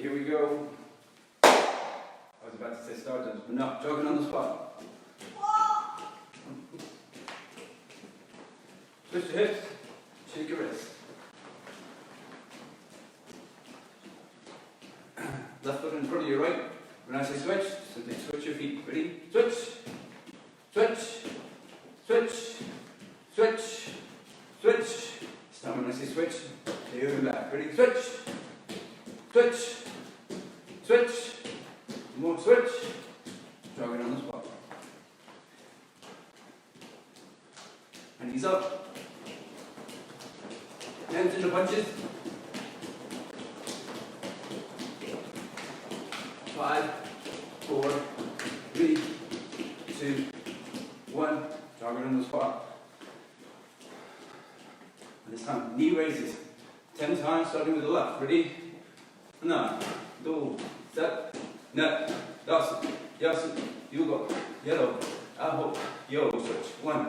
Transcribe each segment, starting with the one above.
here we go. I was about to say start jumps, but no, jogging on the spot. Twist your hips, shake your wrists. Left foot in front of your right. When I say switch, simply switch your feet. Ready? Switch, switch, switch, switch, switch. Stop when I say switch. Tail and back. Ready? Switch, switch, switch. More switch. Jogging on the spot. And knees up. Hands into punches. 5, 4, 3, 2, 1. Jogging on the spot. And this time, knee raises. 10 times, starting with the left. Ready? 1, 2, 3, 4, 5, 6, 7, 8, 9, 10. Yo, switch. 1,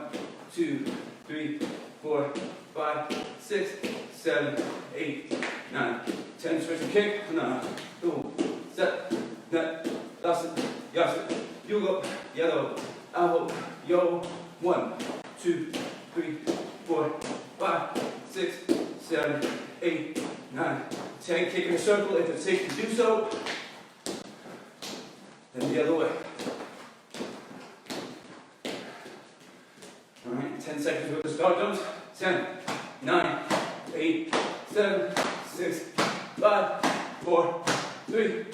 2, 3, 4, 5, 6, 7, 8, 9, 10. Switch and kick. 1, 2, 3, 4, 5, 6, 7, 8, 9, 10. Yo, 1, 2, 3, 4, 5, 6, 7, 8, 9, 10. Kick in a circle if it's safe to do so. Then the other way. Alright, 10 seconds with the start jumps. 10, 9, 8, 7, 6, 5, 4, 3,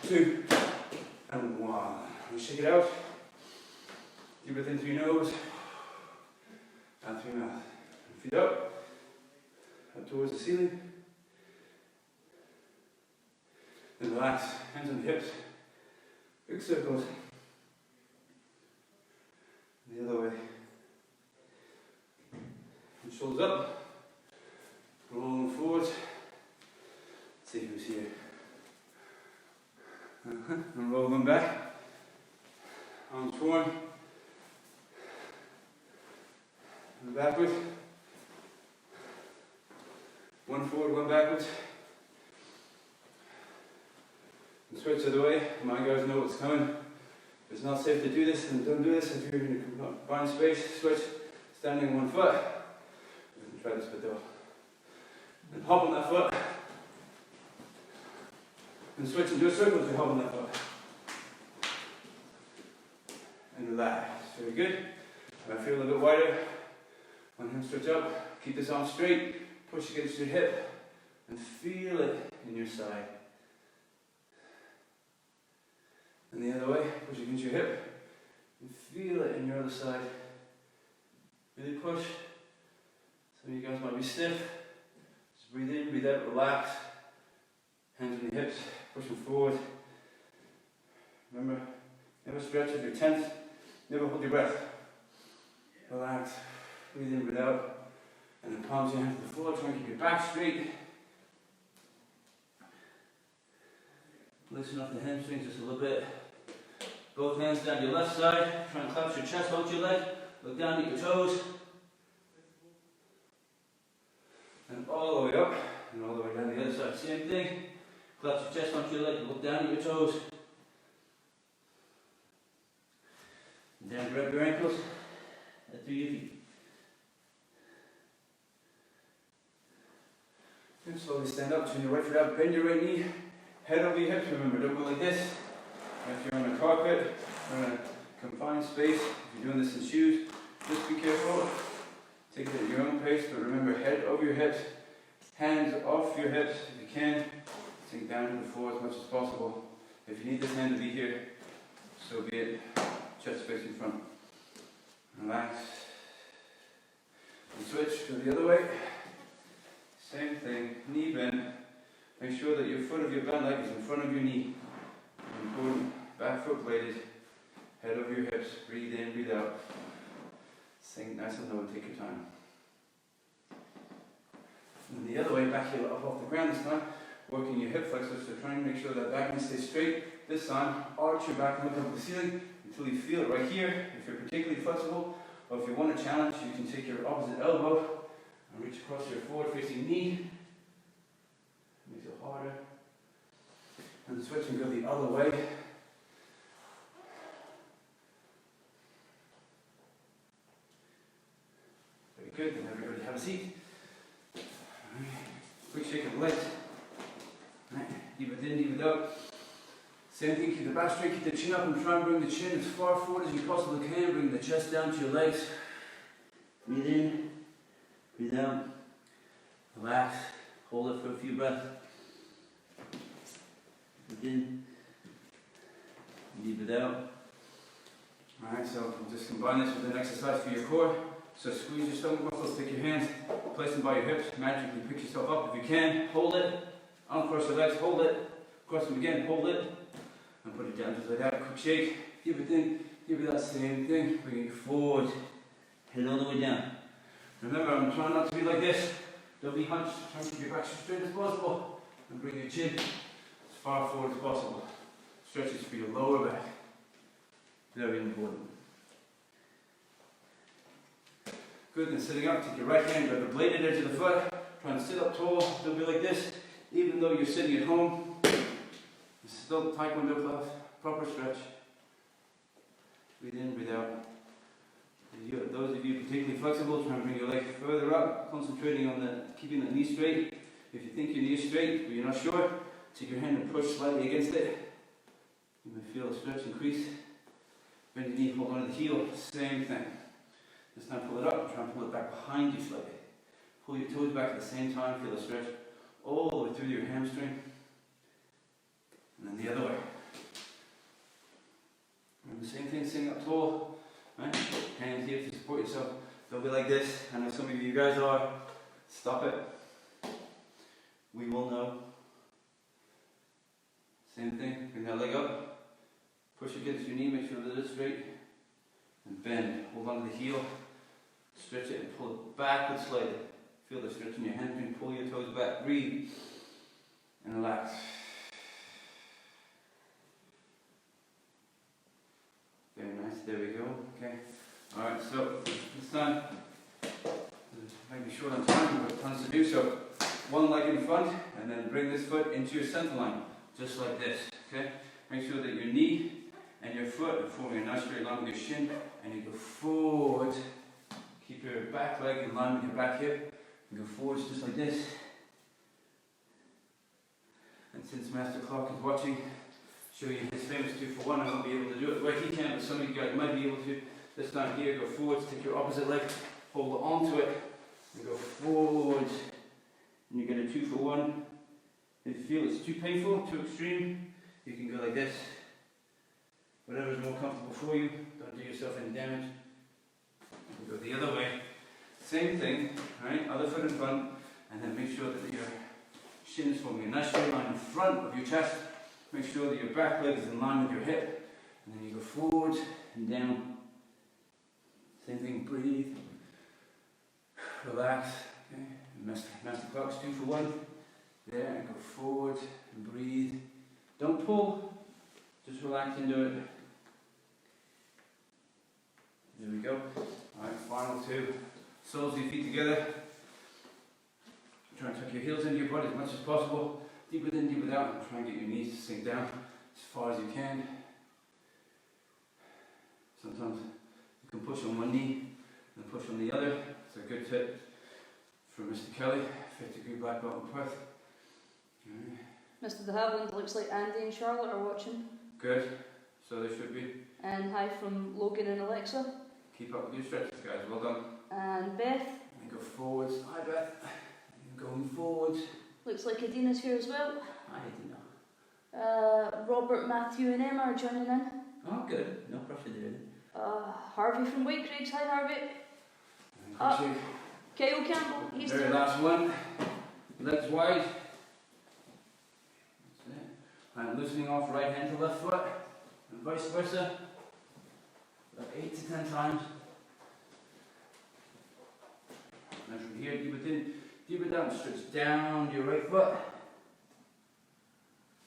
2, and 1. And shake it out. Deep breath in through your nose, out through your mouth. Feet up towards the ceiling. Then relax, hands on the hips, big circles. The other way. And shoulders up, rolling forwards. Let's see who's here. And roll them back. Arms forward. And backwards. One forward, one backwards. And switch the other way. My guys know what's coming. If it's not safe to do this, then don't do this. If you're in a confined space, switch. Standing on one foot. We can try this bit though. And hop on that foot. And switch and do a circle as you hop on that foot. And relax. Very good. If I feel a little bit wider, one hand stretch up. Keep this arm straight. Push against your hip. And feel it in your side. And the other way. Push against your hip. And feel it in your other side. Really push. Some of you guys might be stiff. Just breathe in, breathe out, relax. Hands on your hips. Push them forward. Remember, never stretch if you're tense. Never hold your breath. Relax. Breathe in, breathe out. And then palms your hands to the floor. Try and keep your back straight. Loosen up the hamstrings just a little bit. Both hands down your left side. Try and collapse your chest out your leg. Look down at your toes. And all the way up. And all the way down the other side. Same thing. Collapse your chest onto your leg, look down at your toes. And then grab your ankles, head through your feet. And slowly stand up, turn your right foot out, bend your right knee, head over your hips. Remember, don't go like this. If you're on a carpet, or in a confined space, if you're doing this in shoes, just be careful. Take it at your own pace, but remember, head over your hips, hands off your hips if you can. Sink down to the floor as much as possible. If you need this hand to be here, so be it. Chest facing front. Relax. And switch to the other way. Same thing. Knee bend. Make sure that your foot of your bent leg is in front of your knee. Important. Back foot bladed. Head over your hips. Breathe in, breathe out. Sink nice and low and take your time. And the other way, back heel up off the ground this time. Working your hip flexors to try and make sure that back knee stays straight. This time, arch your back and look up at the ceiling until you feel it right here. If you're particularly flexible, or if you want a challenge, you can take your opposite elbow and reach across your forward facing knee. Makes it harder. then switch and go the other way. Very good, then everybody have a seat. Right. Quick shake of the legs. Right. Deep breath in, deep breath out. Same thing, keep the back straight, keep the chin up and try and bring the chin as far forward as you possibly can. Bring the chest down to your legs. Breathe in, breathe out. Relax, hold it for a few breaths. Breathe in, deep breath out. Alright, so we'll just combine this with an exercise for your core. So squeeze your stomach muscles, take your hands, place them by your hips, magically pick yourself up if you can. Hold it, uncross your legs, hold it, cross them again, hold it, and put it down just like that. Quick shake, deep breath in, deep breath out, same thing. Bring it forward, head all the way down. Remember, I'm trying not to be like this. Don't be hunched, try and keep your back as straight as possible, and bring your chin as far forward as possible. Stretches for your lower back. Very important. Good, then sitting up, take your right hand, grab the bladed edge of the foot, try and sit up tall, don't be like this. Even though you're sitting at home, it's still taekwondo class, proper stretch. Breathe in, breathe out. Those of you particularly flexible, try and bring your leg further up, concentrating on keeping the knee straight. If you think your knee is straight, but you're not sure, take your hand and push slightly against it. You may feel the stretch increase. Bend your knee, hold on to the heel, same thing. This time pull it up, try and pull it back behind you slightly. Pull your toes back at the same time, feel the stretch all the way through your hamstring. And then the other way. And the same thing, sitting up tall. Right? Hands here to support yourself. Don't be like this. I know some of you guys are. Stop it. We will know. Same thing. Bring that leg up. Push against your knee. Make sure that it's straight. And bend. Hold on to the heel. Stretch it and pull it backwards slightly. Feel the stretch in your hamstring. Pull your toes back. Breathe. And relax. Very nice, there we go. Okay. Alright, so this time, maybe short on time, we've got tons to do. So one leg in front, and then bring this foot into your center line, just like this. Okay? Make sure that your knee and your foot are forming a nice straight line with your shin, and you go forward. Keep your back leg in line with your back hip, and go forwards just like this. And since Master Clark is watching, show you his famous 2-for-1. I won't be able to do it the way he can, but some of you guys might be able to. This time here, go forwards, take your opposite leg, hold onto it, and go forwards. And you get a 2-for-1. If you feel it's too painful, too extreme, you can go like this. Whatever is more comfortable for you, don't do yourself any damage. You can go the other way. Same thing, right? Other foot in front, and then make sure that your shin is forming a nice straight line in front of your chest. Make sure that your back leg is in line with your hip, and then you go forward and down. Same thing, breathe, relax. Okay. Master Clark's 2-for-1. There, and go forward and breathe. Don't pull, just relax into it. There we go. Alright, final two. Soles of your feet together. Try and tuck your heels into your body as much as possible. Deep breath in, deep breath out, and try and get your knees to sink down as far as you can. Sometimes you can push on one knee and push on the other. It's a good tip from Mr. Kelly, 5th-degree black belt in Perth. Right. Mr. De Havilland, looks like Andy and Charlotte are watching. Good, so they should be. And hi from Logan and Alexa. Keep up with your stretches, guys, well done. And Beth. And go forwards. Hi, Beth. And going forwards. Looks like Adina's here as well. Hi, Adina. Robert, Matthew and Emma are joining in. Oh, good. No pressure there. Harvey from Whitecraigs. Hi, Harvey. Kyle Campbell. He's Very doing last one. Legs wide. That's it. And loosening off right hand to left foot. And vice versa. About 8 to 10 times. And from here, deep breath in, deep breath out, stretch down your right foot.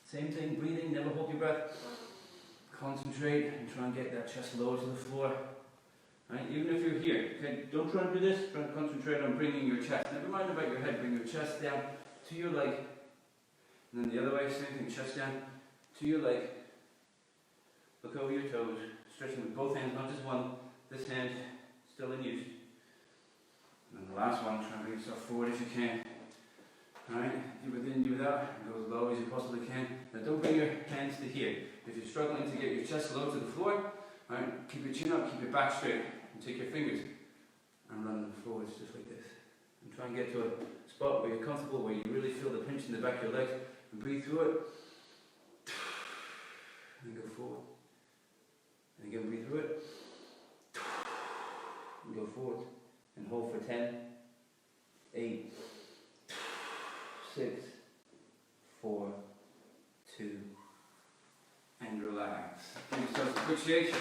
Same thing, breathing, never hold your breath. Concentrate and try and get that chest lower to the floor. Right? Even if you're here, okay, don't try and do this, try and concentrate on bringing your chest. Never mind about your head, bring your chest down to your leg. And then the other way, same thing, chest down to your leg. Look over your toes, stretching with both hands, not just one. This hand still in use. And then the last one, try and bring yourself forward if you can. Alright, deep breath in, deep breath out, and go as low as you possibly can. Now don't bring your hands to here. If you're struggling to get your chest low to the floor, alright, keep your chin up, keep your back straight, and take your fingers and run them forwards just like this. And try and get to a spot where you're comfortable, where you really feel the pinch in the back of your legs, and breathe through it. And go forward. And again, breathe through it. And go forward. And hold for 10, 8, 6, 4, 2, and relax. Give yourself a quick shake,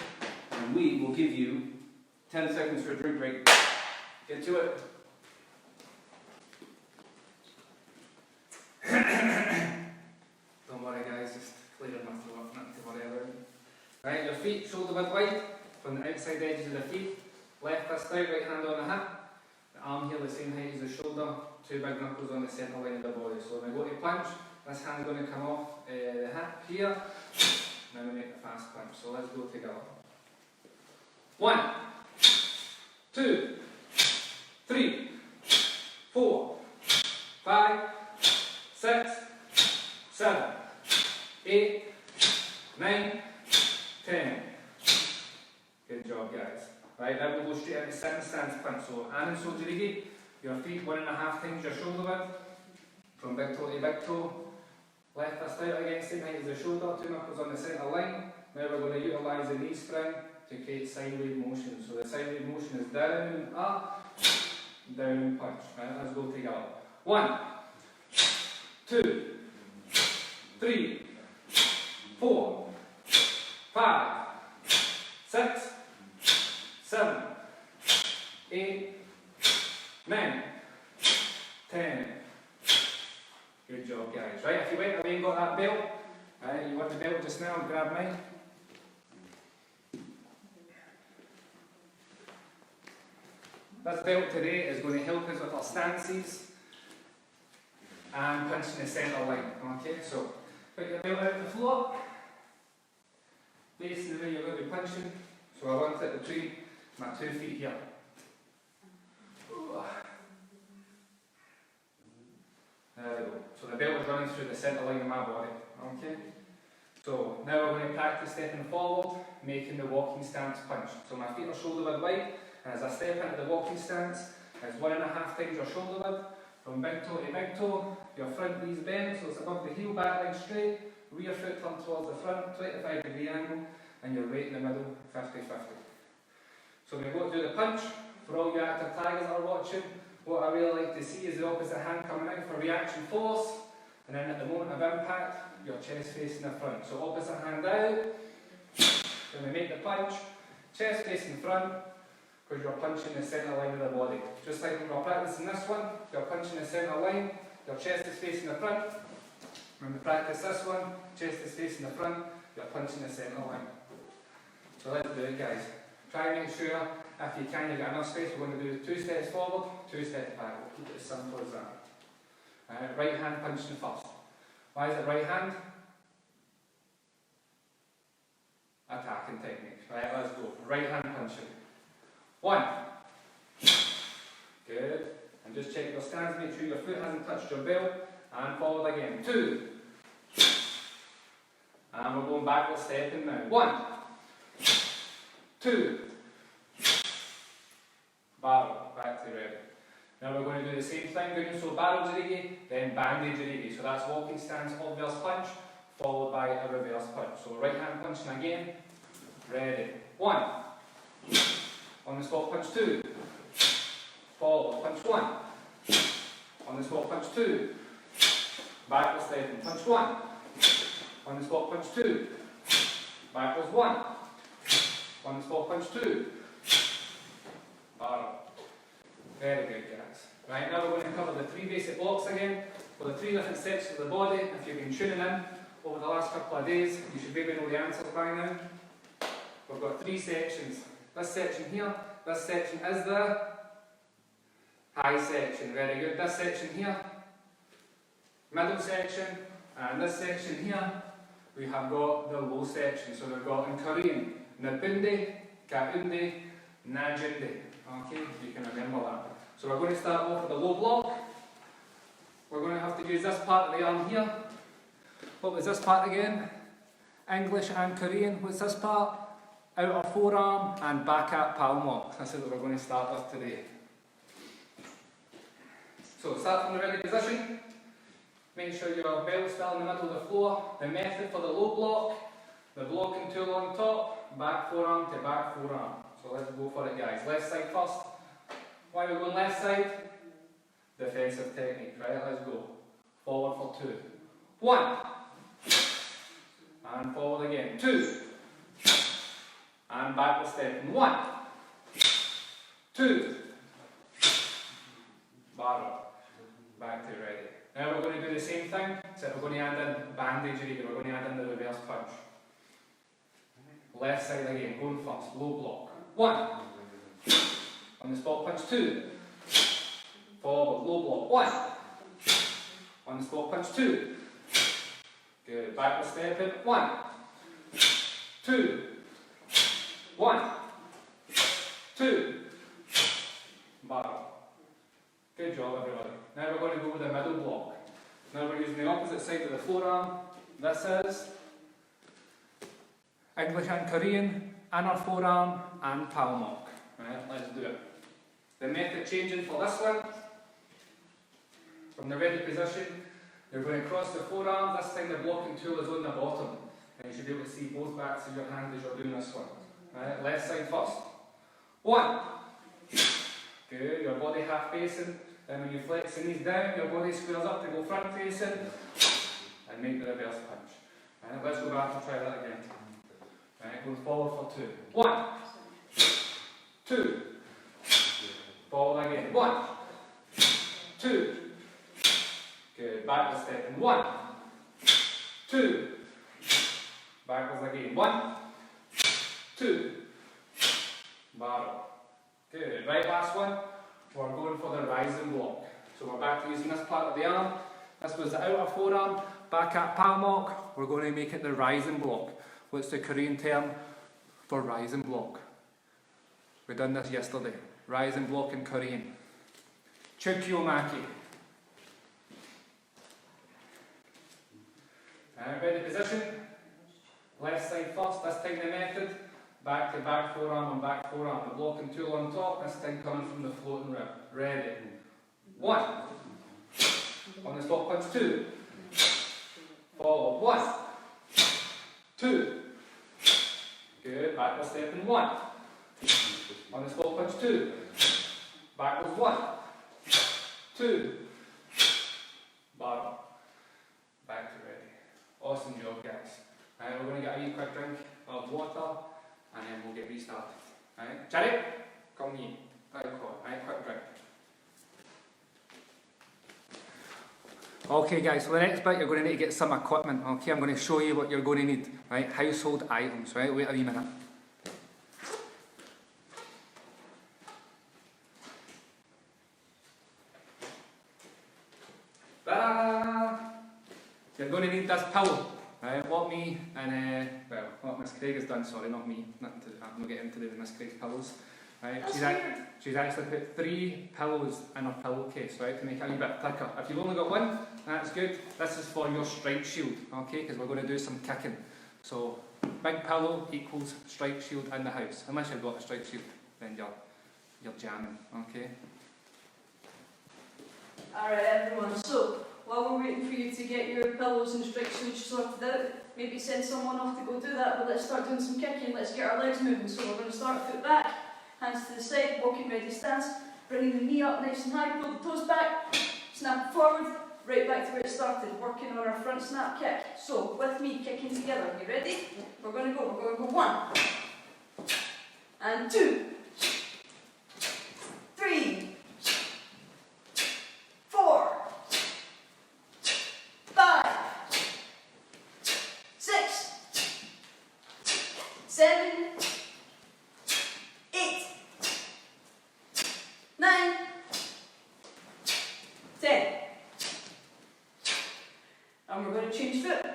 and we will give you 10 seconds for a drink break. Get to it. Don't worry guys, just cleared my throat, nothing to worry about. Right, your feet shoulder width wide, from the outside edges of the feet. Left fist out, right hand on the hip. The arm here the same height as the shoulder. Two big knuckles on the centre line of the body. So when I go to punch, this hand's going to come off the hip here. Now we make a fast punch. So let's go together. 1, 2, 3, 4, 5, 6, 7, 8, 9, 10. Good job, guys. Right, now we'll go straight into sitting stance punch. So, Anand Sojirigi, your feet 1.5 times your shoulder width, from big toe to big toe. Left fist out against the same height as the shoulder, two knuckles on the centre line. Now we're going to utilise the knee spring to create sine wave motion. So the sine wave motion is down, up, down, punch. Right, let's go together. 1, 2, 3, 4, 5, 6, 7, 8, 9, 10. Good job, guys. Right, if you went away and got that belt, right, you want the belt just now, grab mine. This belt today is going to help us with our stances and punching the centre line. Okay, so put your belt out on the floor, facing the way you're going to be punching. So I want it between my 2 feet here. There we go. So the belt is running through the centre line of my body. Okay? So now we're going to practice stepping forward, making the walking stance punch. So my feet are shoulder width wide, and as I step into the walking stance, it's 1.5 times your shoulder width. From big toe to big toe, your front knees bend, so it's above the heel, back leg straight, rear foot turned towards the front, 25-degree angle, and your weight in the middle, 50-50. So when we go to do the punch, for all you active tigers that are watching, what I really like to see is the opposite hand coming out for reaction force, and then at the moment of impact, your chest facing the front. So opposite hand out, when we make the punch, chest facing front, because you're punching the centre line of the body. Just like when we're practicing this one, you're punching the centre line, your chest is facing the front. When we practice this one, chest is facing the front, you're punching the centre line. So let's do it, guys. Try and make sure, if you can, you've got enough space. We're going to do 2 steps forward, 2 steps back. We'll keep it as simple as that. Right hand punching first. Why is it right hand? Attacking technique. Right, let's go. Right hand punching. 1. Good. And just check your stance, make sure your foot hasn't touched your belt. And forward again. 2. And we're going backward stepping now. 1. 2. Barrel, back to ready. Now we're going to do the same thing, going so barrel jirigi, then bandage jirigi. So that's walking stance, obverse punch, followed by a reverse punch. So right hand punching again, ready. 1. On the spot punch 2. Forward, punch 1. On the spot punch 2. Backward stepping, punch 1. On the spot punch 2. Backwards 1. On the spot punch 2. Barrel. Very good, guys. Right, now we're going to cover the 3 basic blocks again for the 3 different sections of the body. If you've been tuning in over the last couple of days, you should maybe know the answers by now. We've got 3 sections. This section here, this section is the high section. Very good. This section here, middle section, and this section here we have got the low section. So we've got in Korean, Nabundi, Kaundi, Najundi. Okay, you can remember that. So we're going to start off with the low block. We're going to have to use this part of the arm here. What was this part again? English and Korean. What's this part? Outer forearm and back at palm lock. This is what we're going to start with today. So start from the ready position. Make sure your belt's still in the middle of the floor. The method for the low block, the blocking tool on top, back forearm to back forearm. So let's go for it, guys. Left side first. Why are we going left side? Defensive technique, right? Let's go. Forward for 2. 1. And forward again. 2. And backward step. 1. 2. Barrel. Back to ready. Now we're going to do the same thing, except we're going to add in bandage here. We're going to add in the reverse punch. Left side again, going first, low block. 1. On the spot punch, 2. Forward, low block. 1. On the spot punch, 2. Good. Backward step in. 1. 2. 1. 2. Barrel. Good job, everybody. Now we're going to go with the middle block. Now we're using the opposite side of the forearm. This is English and Korean, inner forearm and palm lock. Right, let's do it. The method changing for this one, from the ready position, you're going to cross the forearm. This time the blocking tool is on the bottom. And you should be able to see both backs of your hand as you're doing this one. Right, left side first. 1. Good, your body half facing. Then when you flex the knees down, your body squares up to go front facing and make the reverse punch. Right, let's go back and try that again. Right, going forward for 2. 1. 2. Forward again. 1. 2. Good. Backward step in. 1. 2. Backwards again. 1. 2. Barrel. Good. Right, last one. We're going for the rising block. So we're back to using this part of the arm. This was the outer forearm, back at palm lock. We're going to make it the rising block. What's the Korean term for rising block? We done this yesterday. Rising block in Korean. Chukyomaki. Ready position. Left side first, this time the method. Back to back forearm and back forearm. The blocking tool on top, this time coming from the floating rib. Ready. 1. On the spot punch, 2. Forward. 1. 2. Good. Backward step in. 1. On the spot punch, 2. Backwards. 1. 2. Barrel. Back to ready. Awesome job, guys. Right, we're going to get a wee quick drink of water. And then we'll get restarted. Right? Charlie, come here. Right, quick drink. Okay guys, so the next bit you're going to need to get some equipment. Okay, I'm going to show you what you're going to need. Right, household items. Right, wait a wee minute. You're going to need this pillow. Right, what me and what Miss Craig has done, sorry, not me, I'm not getting into the Miss Craig's pillows. Right, she's actually put 3 pillows in her pillowcase, right, to make it a wee bit thicker. If you've only got one, that's good. This is for your strike shield, okay, because we're going to do some kicking. So, big pillow equals strike shield in the house. Unless you've got a strike shield, then you're jamming, okay? Alright everyone, so while we're waiting for you to get your pillows and strike shields sorted out, maybe send someone off to go do that, but let's start doing some kicking, let's get our legs moving. So we're going to start foot back, hands to the side, walking ready stance, bringing the knee up nice and high, pull the toes back, snap forward, right back to where it started, working on our front snap kick. So with me, kicking together, you ready? We're going to go 1, and 2, 3, 4, 5, 6, 7, 8, 9, 10. And we're going to change foot.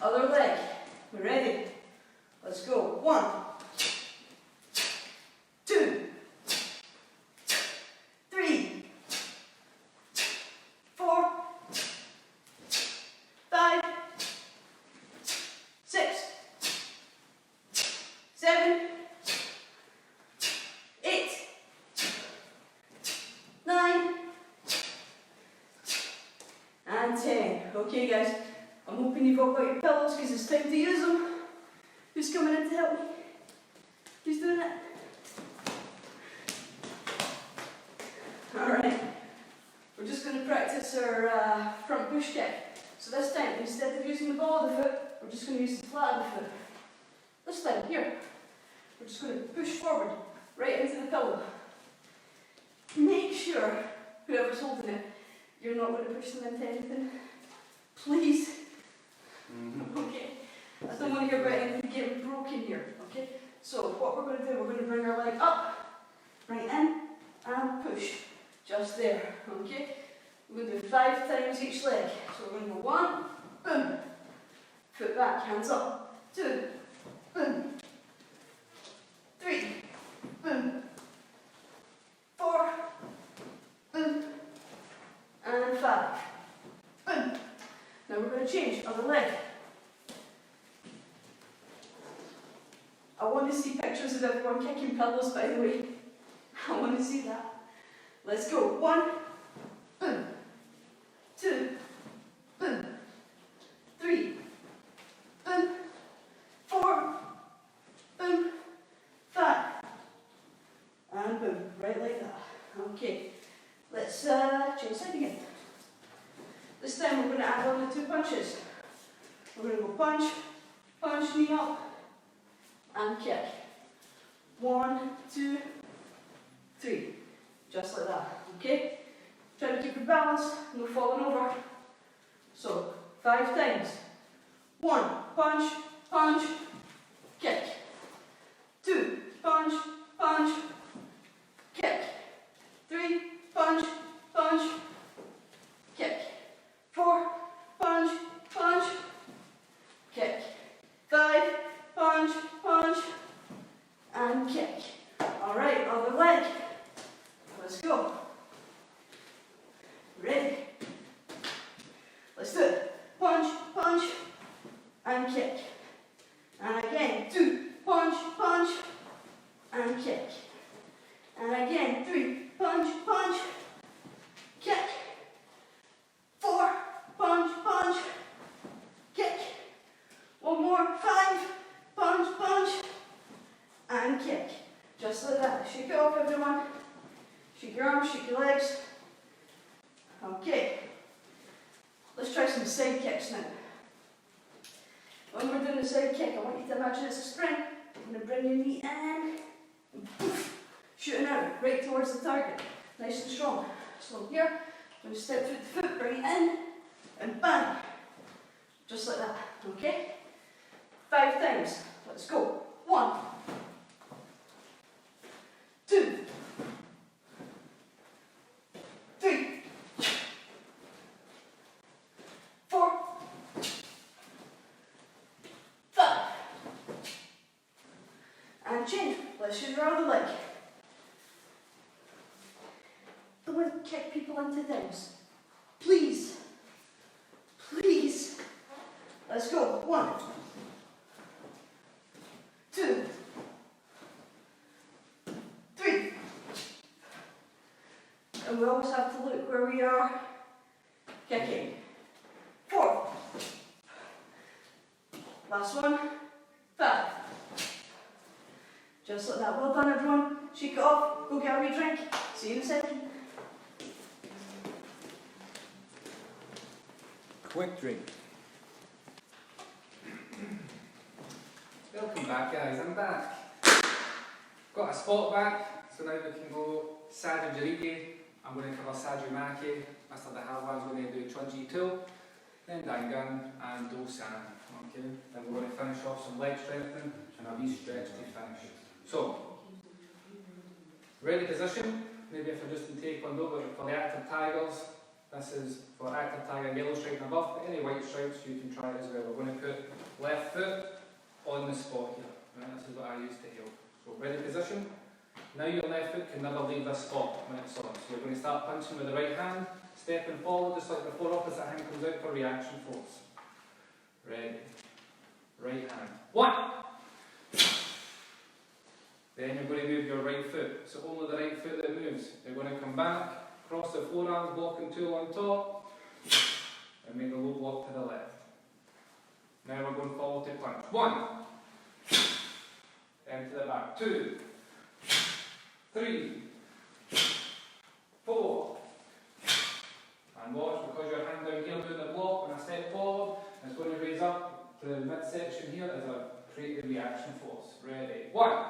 Other leg. We're ready. Let's go. 1, 2, 3, 4, 5, 6, 7, 8, 9, and 10. Okay guys, I'm hoping you've all got your pillows because it's time to use them. Who's coming in to help me? Who's doing it? Alright, we're just going to practice our front push kick. So this time, instead of using the ball of the foot, we're just going to use the flat of the foot. This time, here, we're just going to push forward, right into the pillow. Make sure, whoever's holding it, you're not going to push them into anything. Please. Okay. I don't want to hear about anything getting broken here. Okay? So what we're going to do, we're going to bring our leg up, right in, and push. Just there. Okay? We're going to do 5 times each leg. So we're going to go 1, boom. Foot back, hands up. 2, boom. 3, boom. 4, boom. And 5, boom. Now we're going to change other leg. I want to see pictures of everyone kicking pillows, by the way. I want to see that. Let's go. 1, boom. 2, boom. 3, boom. 4, boom. 5, and boom. Right like that. Okay. Let's change side again. This time we're going to add on the 2 punches. We're going to go punch, punch, knee up, and kick. 1, 2, 3. Just like that. Okay? Try to keep your balance, no falling over. So, 5 times. 1, punch, punch, kick. 2, punch, punch, kick. 3, punch, punch, kick. 4, punch, punch, kick. 5, punch, punch, and kick. Alright, other leg. Let's go. Ready? Let's do it. Punch, punch, and kick. And again, 2, punch, punch, and kick. And again, 3, punch, punch, kick. 4, punch, punch, kick. One more, 5, punch, punch, and kick. Just like that. Shake it off, everyone. Shake your arms, shake your legs. Okay. Let's try some side kicks now. When we're doing the side kick, I want you to imagine it's a sprint. I'm going to bring your knee in and poof, shooting out right towards the target. Nice and strong. So here, I'm going to step through the foot, bring it in, and bang. Just like that. Okay? 5 times. Let's go. 1, 2, 3, 4, 5. And change. Let's use your other leg. Don't want to kick people into things. Please. Please. Let's go. 1, 2, 3. And we always have to look where we are kicking. 4. Last one. 5. Just like that. Well done, everyone. Shake it off. Go get a wee drink. See you in a second. Quick drink. Welcome back, guys. I'm back. Got a spot back, so now we can go Sadhu Jariki. I'm going to cover Sadhu Maki. Mr. Dahalwa's going to do Chunji Tu, then Dangan and Dosan. Okay. Then we're going to finish off some leg strengthening and a wee stretch to finish. So, ready position. Maybe if I just in Taekwondo, but for the active tigers, This is for active tiger, yellow stripe and above, but any white stripes you can try it as well. We're going to put left foot on the spot here. Right, this is what I use to help. So ready position. Now your left foot can never leave this spot when it's on. So you're going to start punching with the right hand, stepping forward just like before, opposite hand comes out for reaction force. Ready. Right hand. 1. Then you're going to move your right foot. So only the right foot that moves. You're going to come back, cross the forearms, blocking tool on top, and make a low block to the left. Now we're going forward to punch. 1. Then to the back. 2. 3. 4. And watch, because your hand down here doing the block, when I step forward, it's going to raise up to the midsection here as a creative reaction force. Ready. 1.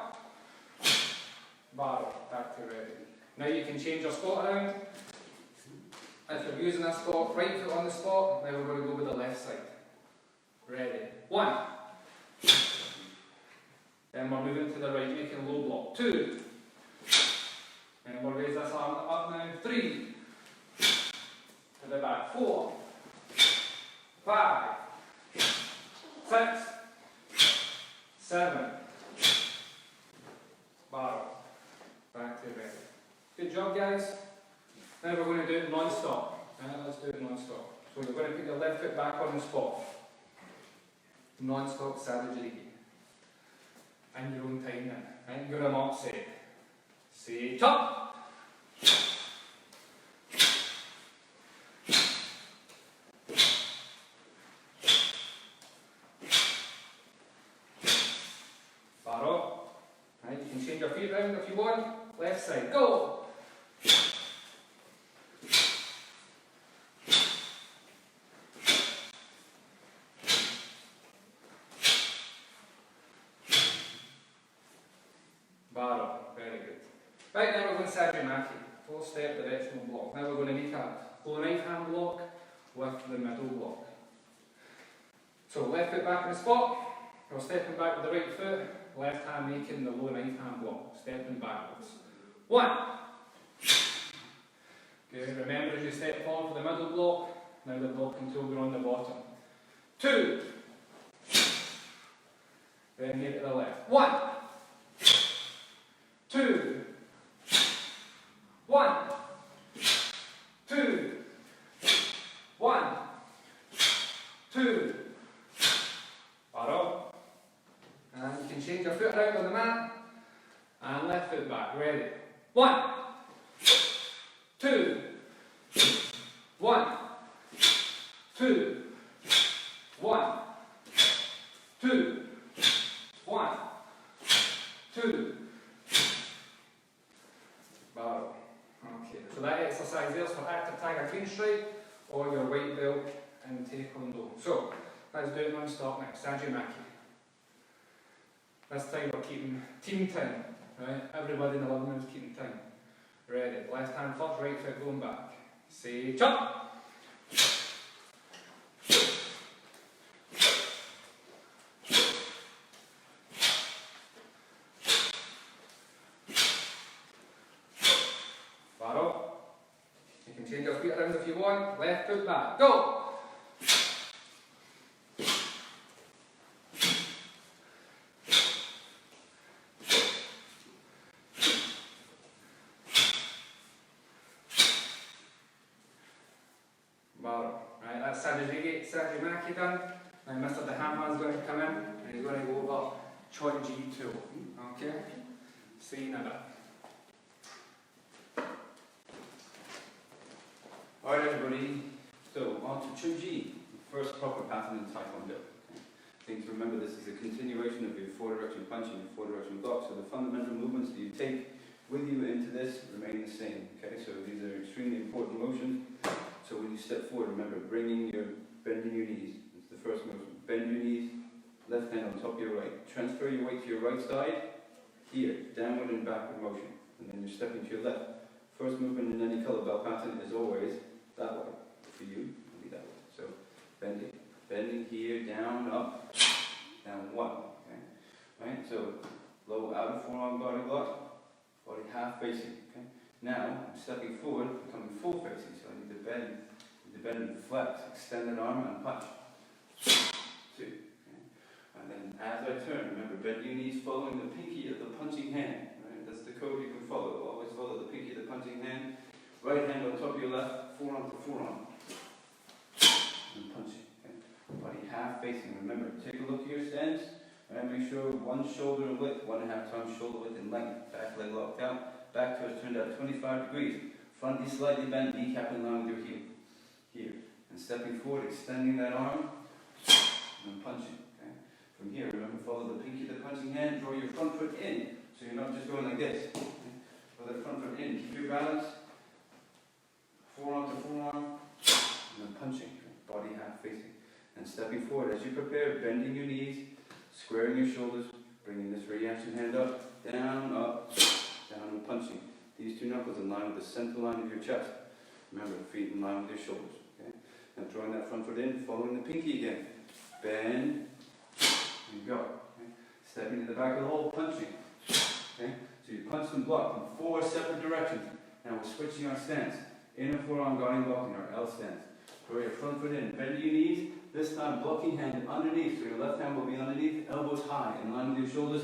Barrel. Back to ready. Now you can change your spot around. If you're using a spot, right foot on the spot, now we're going to go with the left side. Ready. 1. Then we're moving to the right, making low block. 2. And we'll raise this arm up now. 3. To the back. 4. 5. 6. 7. Barrel. Back to ready. Good job, guys. Now we're going to do it non-stop. Let's do it non-stop. So you're going to put your left foot back on the spot. Non-stop Saturday. And your own time then. Right? You're an offset. Say chop! Barrel. Right? You can change your feet round if you want. Left side. Go! Barrel. Very good. Right, now we're going to Sajimaki. 4-step directional block. Now we're going to make a low right hand block with the middle block. So left foot back in the spot. We're stepping back with the right foot. Left hand making the low right hand block. Stepping backwards. 1. Good. Remember as you step forward for the middle block. Now the blocking tool we're on the bottom. 2. Then here to the left. 1. 2. 1. 2. 1. 2. Barrel. And you can change your foot around on the mat. And left foot back. Ready. 1. 2. 1. 2. 1. 2. 1. 2. Barrel. Okay, so that exercise there is for active tiger clean strike or your white belt in taekwondo. So let's do it non-stop now. Sajimaki. This time we're keeping team time. Right? Everybody in the living room is keeping time. Ready. Left hand first, right foot going back. Say chop. Barrel. You can change your feet around if you want. Left foot back. Go! Barrel. Right, that's Sajimaki done. Now Mr. Dehaman's going to come in and he's going to go over Chonji tool. Okay? See you in a bit. Alright everybody, so on to Chunji, the first proper pattern in Taekwondo. I think to remember this is a continuation of your 4-direction punching, your 4-direction block, so the fundamental movements that you take with you into this remain the same. Okay, so these are extremely important motions. So when you step forward, remember bending your knees. It's the first motion. Bend your knees, left hand on top of your right. Transfer your weight to your right side, here, downward and backward motion. And then you're stepping to your left. First movement in any color bell pattern is always that way. For you, it'll be that way. So bending here, down, up, down, 1. Okay, right. So low outer forearm body block, body half facing. Okay. Now I'm stepping forward, becoming full facing. So I need to bend the bend, flex, extend that arm and punch. 2. Okay. And then as I turn, remember, bend your knees following the pinky of the punching hand. Right? That's the code you can follow. Always follow the pinky of the punching hand. Right hand on top of your left, forearm to forearm. And punching. Okay? Body half facing. Remember, take a look at your stance. And make sure one shoulder in width, 1.5 times shoulder width in length. Back leg locked out. Back toes turned out 25 degrees. Front knee slightly bent, kneecap in line with your heel. Here. And stepping forward, extending that arm. And punching. Okay? From here, remember, follow the pinky of the punching hand. Draw your front foot in. So you're not just going like this. Okay? Draw that front foot in. Keep your balance. Forearm to forearm. And then punching. Okay? Body half facing. And stepping forward. As you prepare, bending your knees. Squaring your shoulders, bringing this reaction hand up, down, and punching. These two knuckles in line with the center line of your chest. Remember, feet in line with your shoulders. Okay? Now drawing that front foot in, following the pinky again. Bend, and go. Okay? Stepping to the back of the hole, punching. Okay? So you punch and block in 4 separate directions. Now we're switching our stance. Inner forearm guarding block in our L stance. Draw your front foot in, bend your knees. This time blocking hand underneath, so your left hand will be underneath, elbows high, in line with your shoulders,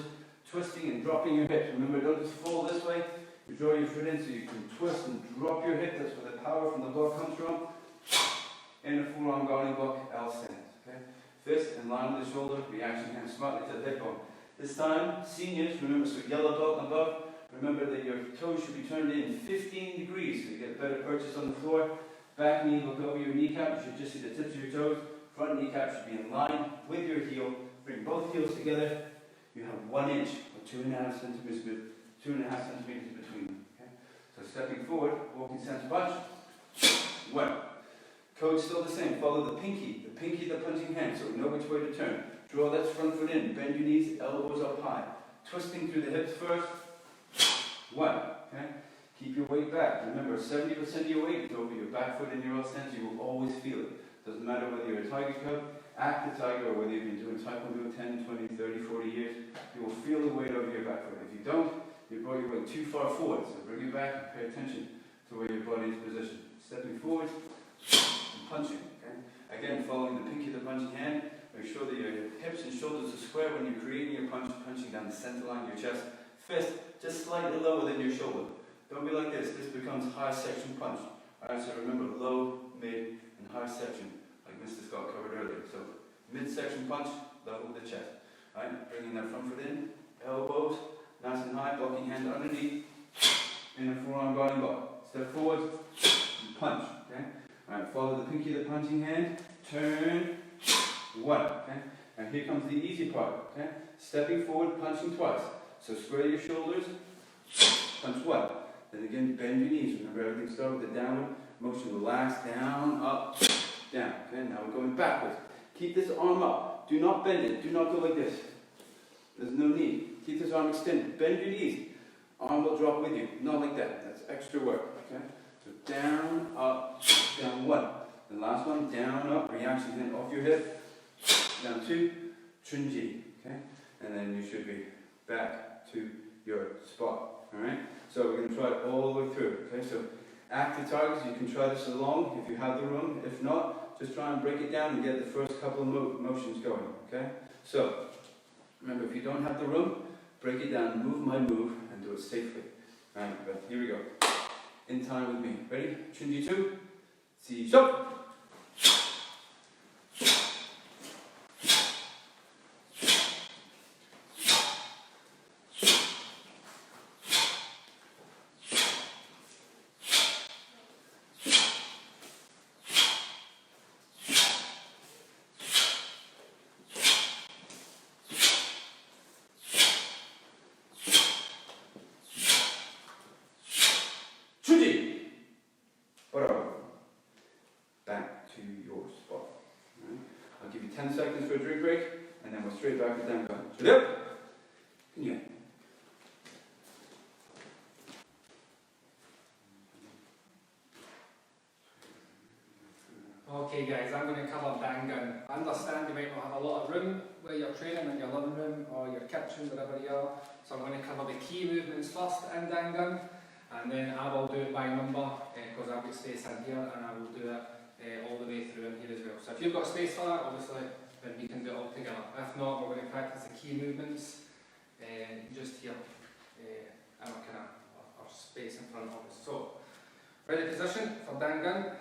twisting and dropping your hips. Remember, don't just fall this way, you draw your foot in so you can twist and drop your hip. That's where the power from the block comes from. Inner forearm guarding block, L stance. Okay? Fist in line with the shoulder, reaction hand smartly to the hip bone. This time, seniors, remember, so yellow belt and above, remember that your toes should be turned in 15 degrees so you get better purchase on the floor. Back knee, look over your kneecap, you should just see the tips of your toes. Front kneecap should be in line with your heel. Bring both heels together. You have 1 inch or 2.5 centimeters, 2.5 centimeters between them. Okay? So stepping forward, walking stance punch. 1. Code still the same. Follow the pinky of the punching hand, so know which way to turn. Draw that front foot in. Bend your knees, elbows up high. Twisting through the hips first. 1. Okay? Keep your weight back. Remember, 70% of your weight is over your back foot in your L stance. You will always feel it. Doesn't matter whether you're a tiger cub, active tiger, or whether you've been doing taekwondo 10, 20, 30, 40 years, you will feel the weight over your back foot. If you don't, you brought your weight too far forward. So bring it back and pay attention to where your body is positioned. Stepping forward and punching. Okay? Again, following the pinky of the punching hand, make sure that your hips and shoulders are square when you're creating your punch, punching down the center line of your chest. Fist just slightly lower than your shoulder. Don't be like this. This becomes high section punch. Alright, so remember low, mid, and high section, like Mr. Scott covered earlier. So mid-section punch, level with the chest. Alright, bringing that front foot in, elbows, nice and high, blocking hand underneath, inner forearm guarding block. Step forward, and punch. Okay? Alright, follow the pinky of the punching hand, turn, 1. Okay? And here comes the easy part. Okay? Stepping forward, punching twice. So square your shoulders, punch 1. Then again, bend your knees. Remember, everything starts with the downward motion. Relax, down, up, down. Okay, now we're going backwards. Keep this arm up. Do not bend it. Do not go like this. There's no need. Keep this arm extended. Bend your knees. Arm will drop with you. Not like that. That's extra work. Okay? So down, up, down 1. The last one, down, up, reaction hand off your hip. Down 2, Chunji. Okay? And then you should be back to your spot. Alright? So we're going to try it all the way through. Okay? So active targets, you can try this alone if you have the room. If not, just try and break it down and get the first couple of motions going. Okay? So, remember, if you don't have the room, break it down, move my move, and do it safely. Alright, but here we go. In time with me. Ready? Chunji 2. See, stop! Back to your spot. Right? I'll give you 10 seconds for a drink break, and then we're straight back to Dangan. Yep. Yeah. Okay guys, I'm going to cover Dangan. I understand you might not have a lot of room where you're training in your living room or your kitchen, wherever you are. So I'm going to cover the key movements first in Dangan, and then I will do it by number because I've got space in here, and I will do it all the way through in here as well. So if you've got space for that, obviously, then we can do it all together. If not, we're going to practice the key movements just here in our space in front of us. So, ready position for Dangan.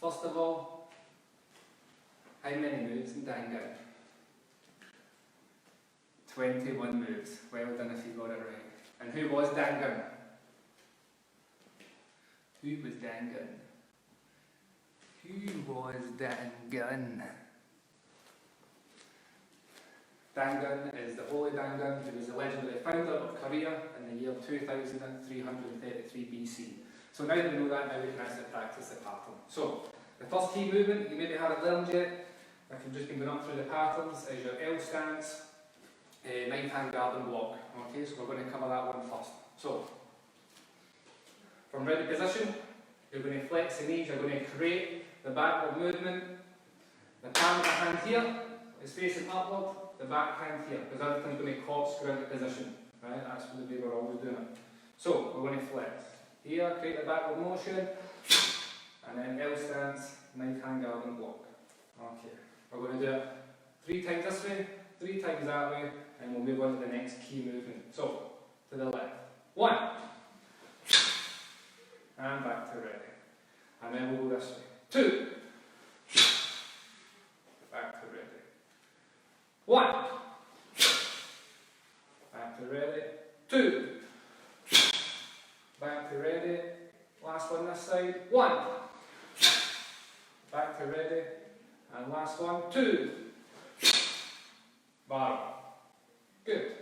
First of all, how many moves in Dangan? 21 moves. Well done if you got it right. And who was Dangan? Who was Dangan? Who was Dangan? Dangan is the Holy Dangan, who was the legendary founder of Korea in the year 2333 BC. So now that we know that, now we can actually practice the pattern. So, the first key movement, you maybe haven't learned yet, if you've just been going up through the patterns, is your L stance, 9-hand garden block. Okay, so we're going to cover that one first. So, from ready position, you're going to flex the knees, you're going to create the backward movement. The palm of the hand here is facing upward, the back hand here, because everything's going to corkscrew into position. Right? That's the way we're always doing it. So, we're going to flex. Here, create the backward motion, and then L stance, 9-hand garden block. Okay, we're going to do it 3 times this way, 3 times that way, and we'll move on to the next key movement. So, to the left. 1. And back to ready. And then we'll go this way. 2. Back to ready. 1. Back to ready. 2. Back to ready. Last one this side. 1. Back to ready. And last one. 2. Bar. Good.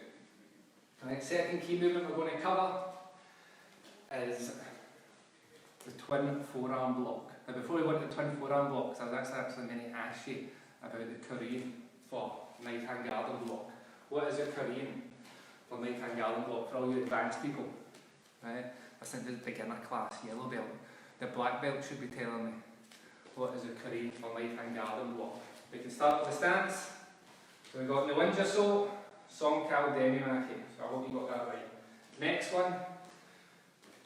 The next second key movement we're going to cover is the twin forearm block. Now before we went to the twin forearm blocks, I was actually going to ask you about the Korean for 9-hand garden block. What is a Korean for 9-hand garden block for all you advanced people? Right? Listen to the beginner class, yellow belt. The black belt should be telling me what is a Korean for 9-hand garden block. We can start with the stance. So we've got Nwinja So, Song Kal Demi Maki. So I hope you got that right. Next one,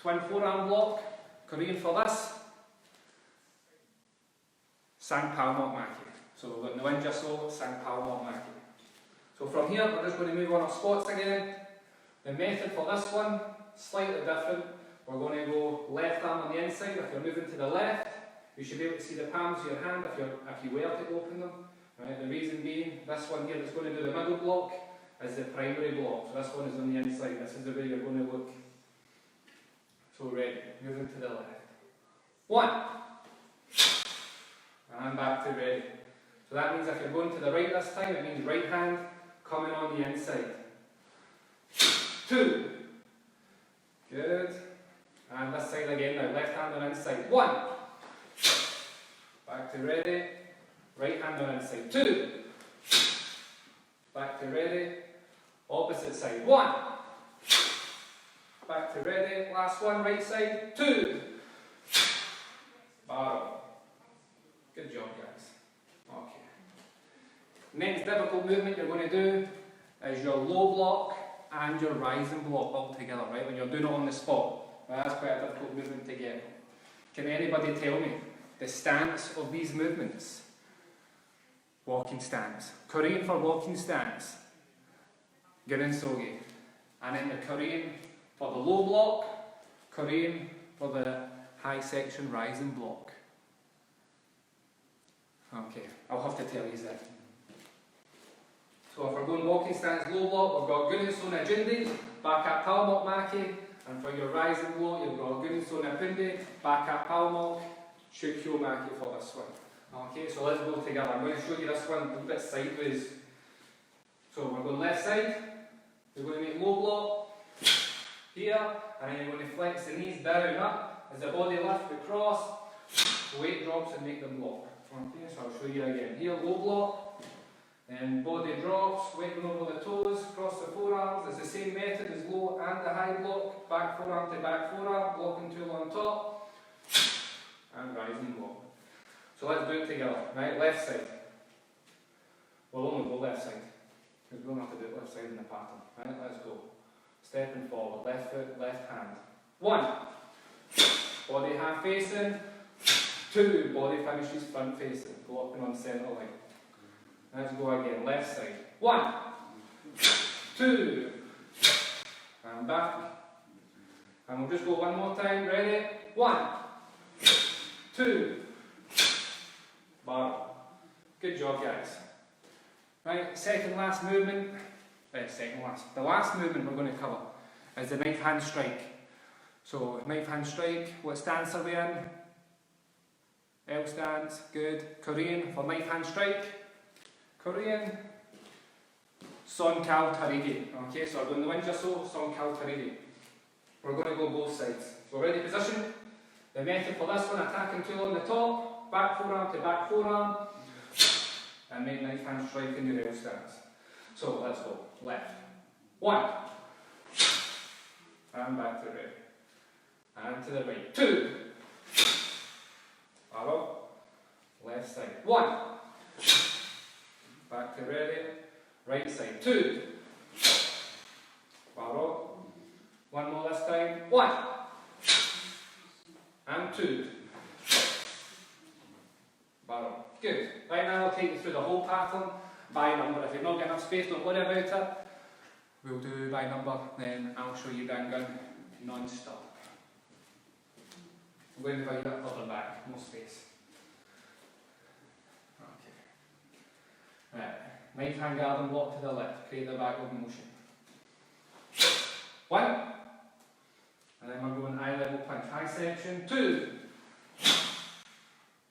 twin forearm block. Korean for this, Sang Pao Mok Maki. So we've got Nwinja So, Sang Pao Mok Maki. So from here, we're just going to move on our spots again. The method for this one, slightly different. We're going to go left arm on the inside. If you're moving to the left, you should be able to see the palms of your hand if you were to open them. Right? The reason being, this one here that's going to do the middle block is the primary block. So this one is on the inside. This is the way you're going to look. So ready, moving to the left. 1. And back to ready. So that means if you're going to the right this time, it means right hand coming on the inside. 2. Good. And this side again now, left hand on inside. 1. Back to ready. Right hand on inside. 2. Back to ready. Opposite side. 1. Back to ready. Last one, right side. 2. Bar. Good job, guys. Okay. Next difficult movement you're going to do is your low block and your rising block all together, right? When you're doing it on the spot. Well, that's quite a difficult movement to get. Can anybody tell me the stance of these movements? Walking stance. Korean for walking stance. Gurin Sogi. And then the Korean for the low block, Korean for the high section rising block. Okay, I'll have to tell you that. So if we're going walking stance low block, we've got Gurin Sona Jundi, back at Palmok Maki, and for your rising block, you've got Gurin Sona Pundi, back at Palmok, Chukyo Maki for this one. Okay, so let's go together. I'm going to show you this one a bit sideways. So we're going left side, we're going to make low block here, and then you're going to flex the knees down up as the body lifts across, weight drops and make them block. Okay, so I'll show you again. Here, low block, then body drops, weight going over the toes, cross the forearms. It's the same method as low and the high block, back forearm to back forearm, blocking tool on top, and rising block. So let's do it together, right? Left side. We'll only go left side, because we don't have to do it left side in the pattern. Right, let's go. Stepping forward, left foot, left hand. 1. Body half facing, 2, body finishes front facing, blocking on centre line. Let's go again, left side. 1, 2, and back. And we'll just go one more time, ready? 1, 2, bar. Good job, guys. Right, second last movement, the last movement we're going to cover is the knife hand strike. So, knife hand strike, what stance are we in? L stance, good. Korean for knife hand strike. Korean, Son Kal Tarigi. Okay, so we're going to the so, Son Kal Tarigi. We're going to go both sides. So, ready position. The method for this one, attacking tool on the top, back forearm to back forearm, and make knife hand strike in your L stance. So, let's go. Left. 1. And back to the right. And to the right. 2. Arrow. Left side. 1. Back to ready. Right side. 2. Arrow. One more this time. 1. And 2. Barrel. Good. Right now I'll take you through the whole pattern by number. If you've not got enough space, don't worry about it. We'll do by number, then I'll show you Dangan non-stop. I'm going to invite you up the back, no space. Okay. Right. Knife hand guard and walk to the left. Create the backward motion. 1. And then we're going eye level punch. High section. 2.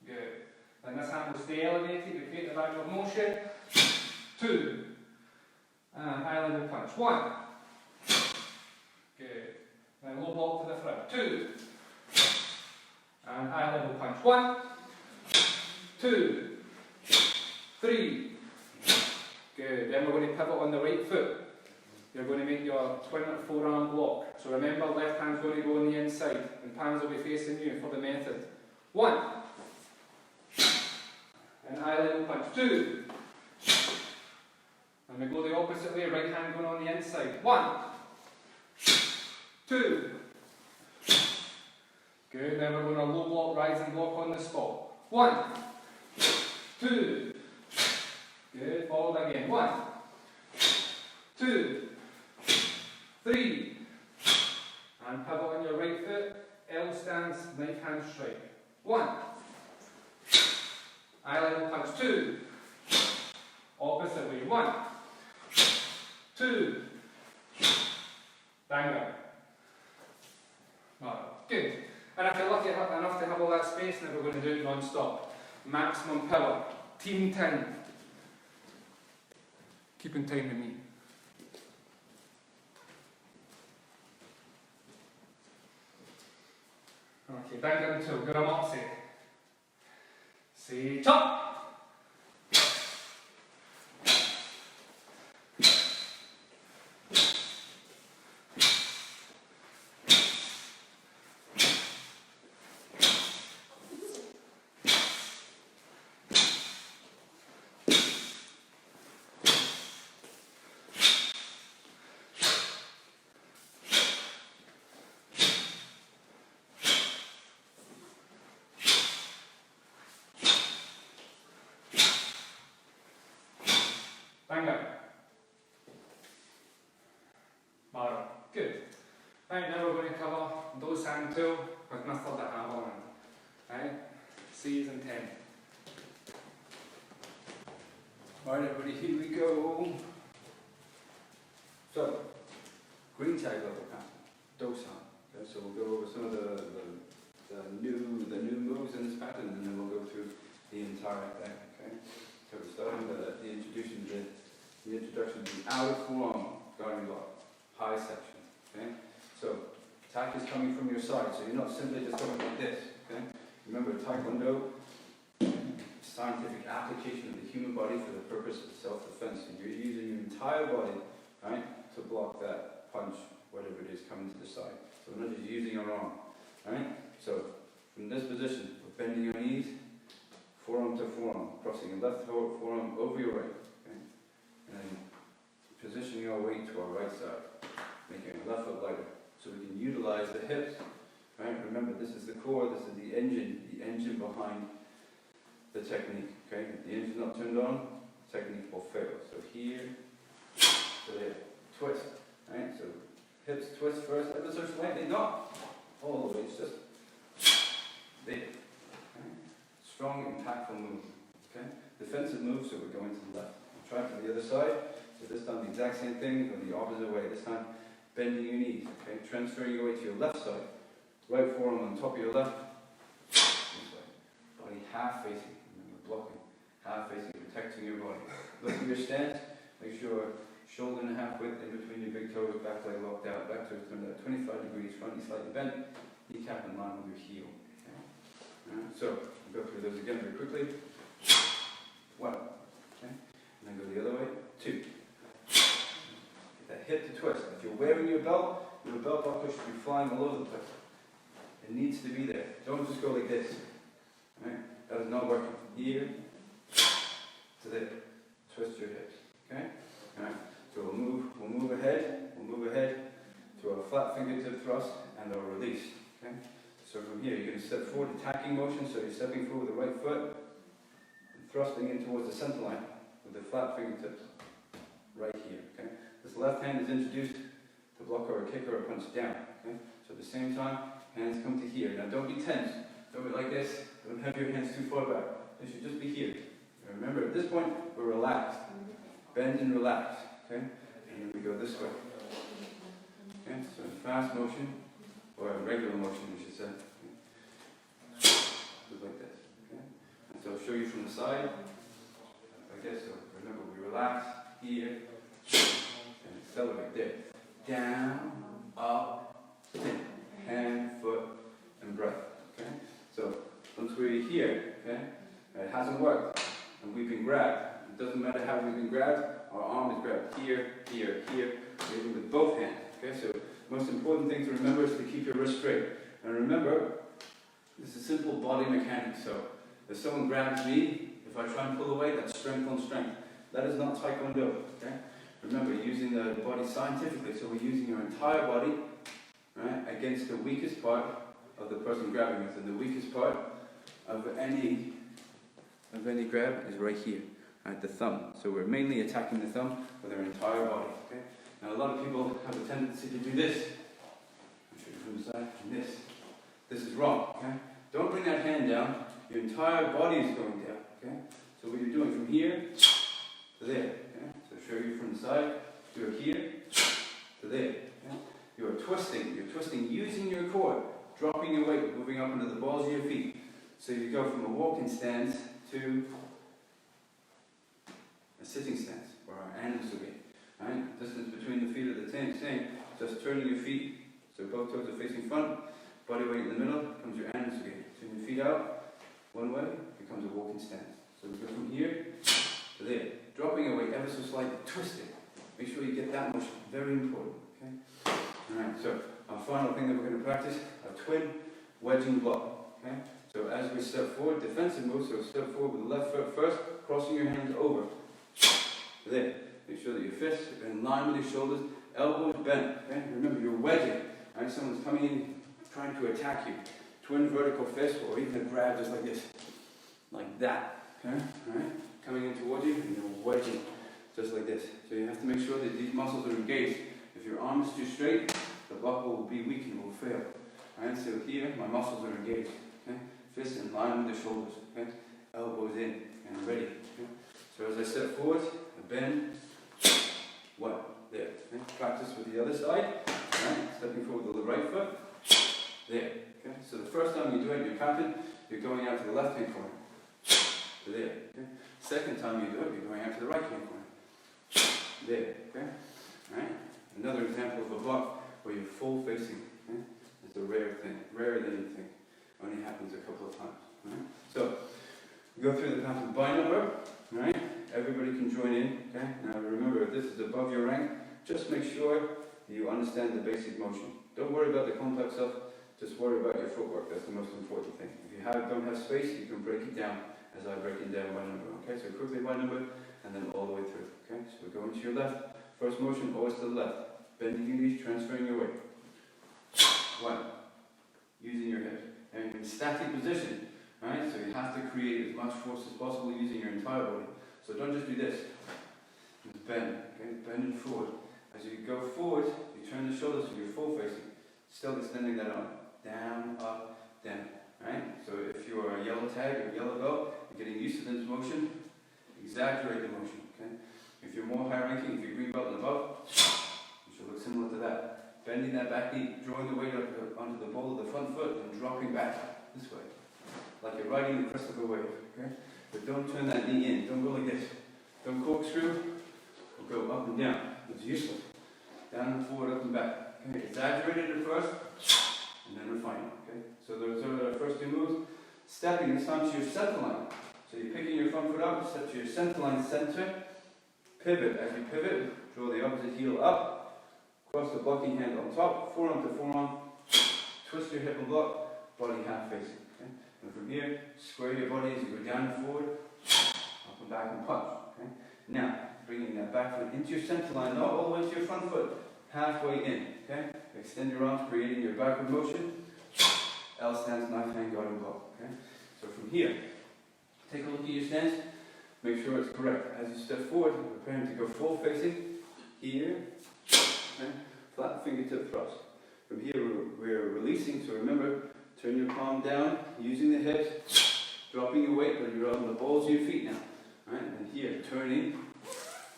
Good. Then this hand will stay elevated. We create the backward motion. 2. And eye level punch. 1. Good. Then low block to the front. 2. And eye level punch. 1. 2. 3. Good. Then we're going to pivot on the right foot. You're going to make your twin forearm block. So remember, left hand's going to go on the inside, and palms will be facing you for the method. 1. And eye level punch. 2. And we go the opposite way, right hand going on the inside. 1. 2. Good, then we're going to low block, rising block on the spot. 1. 2. Good, forward again. 1. 2. 3. And pivot on your right foot. L stance, knife hand strike. 1. Eye level punch. 2. Opposite way. 1. 2. Banger. Good. And if you're lucky enough to have all that space, then we're going to do it non-stop. Maximum power. Team 10. Keep in time with me. Okay, Dangan 2. Gramozy. See, chop! Banger. Barrel. Good. Right, now we're going to cover those hand tool with Mr. De Havilland. Right? C's and 10. Alright everybody, here we go. So, green tag level pattern, Dosan. Okay, so we'll go over some of the new moves in this pattern, and then we'll go through the entire thing. Okay. So we're starting with the introduction to the outer forearm guarding block, high section. Okay. So attack is coming from your side, so you're not simply just going like this. Okay. Remember, Taekwondo, scientific application of the human body for the purpose of self-defense, and you're using your entire body, right, to block that punch, whatever it is coming to the side. So we're not just using your arm, right? So from this position, we're bending your knees, forearm to forearm, crossing your left forearm over your right, okay? And then positioning our weight to our right side, making our left foot lighter, so we can utilize the hips, right? Remember, this is the core, this is the engine, the engine behind the technique. Okay, if the engine's not turned on, technique will fail. So here, so there, twist. Right, so hips twist first, ever so slightly, not all the way, it's just there. Okay? Strong, impactful move. Okay, defensive move. So we're going to the left. Try it to the other side. So this time the exact same thing, but the opposite way. This time bending your knees. Okay, transferring your weight to your left side. Right forearm on top of your left. This way. Body half facing. Remember, blocking. Half facing, protecting your body. Look at your stance. Make sure shoulder and a half width in between your big toes, back leg locked out, back toes turned out 25 degrees, front knee slightly bent, kneecap in line with your heel. Okay? Alright, so we'll go through those again very quickly. 1. Okay? And then go the other way. 2. Get that hip to twist. If you're wearing your belt buckle should be flying all over the place. It needs to be there. Don't just go like this. Right? That is not working. Here to there. Twist your hips. Okay? Alright. So we'll move ahead to our flat fingertip thrust and our release. Okay? So from here you're going to step forward, attacking motion, so you're stepping forward with the right foot and thrusting in towards the center line with the flat fingertips right here. Okay? This left hand is introduced to block or a kick or a punch down. Okay? So at the same time, hands come to here. Now don't be tense. Don't be like this. Don't have your hands too far back. They should just be here. And remember, at this point, we're relaxed. Bend and relax. Okay? And then we go this way. Okay? So in fast motion, or in regular motion, we should say. Just like this. Okay? And so I'll show you from the side. Like this. So remember, we relax here and accelerate there. Down, up, in. Hand, foot, and breath. Okay? So once we're here, okay, it hasn't worked, and we've been grabbed. It doesn't matter how we've been grabbed. Our arm is grabbed here, here, here. We're doing with both hands. Okay? So most important thing to remember is to keep your wrist straight. And remember, this is simple body mechanics. So if someone grabs me, if I try and pull away, that's strength on strength. That is not Taekwondo. Okay? Remember, using the body scientifically. So we're using your entire body, right, against the weakest part of the person grabbing us, and the weakest part of any grab is right here, right, the thumb. So we're mainly attacking the thumb with our entire body. Okay. Now a lot of people have a tendency to do this. I'll show you from the side. And this. This is wrong. Okay. Don't bring that hand down. Your entire body is going down. Okay. So what you're doing from here to there. Okay. So show you from the side. Do it here to there. Okay. You're twisting using your core, dropping your weight, moving up into the balls of your feet. So you go from a walking stance to a sitting stance, or our hands will be. Right? Distance between the feet are the same. Just turning your feet, so both toes are facing front, body weight in the middle, becomes your hands again. Turn your feet out, one way, becomes a walking stance. So we go from here to there. Dropping your weight ever so slightly, twisting. Make sure you get that motion, very important. Okay? Alright, so our final thing that we're going to practice, a twin wedging block. Okay? So as we step forward, defensive move, so step forward with the left foot first, crossing your hands over. There. Make sure that your fists are in line with your shoulders, elbows bent. Okay? Remember, you're wedging. Right? Someone's coming in, trying to attack you. Twin vertical fist, or even a grab just like this. Like that. Okay? Alright? Coming in towards you, and you're wedging just like this. So you have to make sure that these muscles are engaged. If your arm is too straight, the block will be weak and will fail. Alright, so here, my muscles are engaged. Okay? Fists in line with the shoulders. Okay? Elbows in, and ready. Okay? So as I step forward, I bend, what? There. Okay? Practice with the other side. Right? Stepping forward with the right foot. There. Okay? So the first time you do it, you're counted, you're going out to the left hand corner. To there. Okay? Second time you do it, you're going out to the right hand corner. There. Okay? Alright? Another example of a block where you're full facing. Okay? It's a rare thing, rarer than you think. Only happens a couple of times. Right? So, we go through the path of by number. Right? Everybody can join in. Okay? Now remember, if this is above your rank, just make sure you understand the basic motion. Don't worry about the complex stuff. Just worry about your footwork. That's the most important thing. If you don't have space, you can break it down as I break it down by number. Okay? So quickly by number, and then all the way through. Okay? So we're going to your left. First motion, always to the left. Bending your knees, transferring your weight. 1. Using your hips. And in static position, Right? So you have to create as much force as possible using your entire body. So don't just do this. Just bend. Okay? Bend it forward. As you go forward, you turn the shoulders so you're full facing. Still extending that arm. Down, up, down. Right? So if you are a yellow tag or yellow belt, you're getting used to this motion, exaggerate the motion. Okay? If you're more high ranking, if you're green belt and above, it should look similar to that. Bending that back knee, drawing the weight up onto the ball of the front foot and dropping back this way. Like you're riding the crest of a wave. Okay? But don't turn that knee in. Don't go like this. Don't corkscrew or go up and down. It's useless. Down and forward, up and back. Okay? Exaggerate it at first and then refine it. Okay? So those are the first two moves. Stepping this time to your center line. So you're picking your front foot up, step to your center line center. Pivot. As you pivot, draw the opposite heel up. Cross the blocking hand on top. Forearm to forearm. Twist your hip and block. Body half facing. Okay? And from here, square your body as you go down and forward. Up and back and punch. Okay? Now, bringing that back foot into your center line, not all the way to your front foot. Halfway in. Okay? Extend your arms, creating your backward motion. L stance, knife hand, guard and block. Okay? So from here, take a look at your stance. Make sure it's correct. As you step forward, you're preparing to go full facing. Here. Okay? Flat fingertip thrust. From here, we're releasing. So remember, turn your palm down, using the hips, dropping your weight, but you're on the balls of your feet now. Right? And here, turning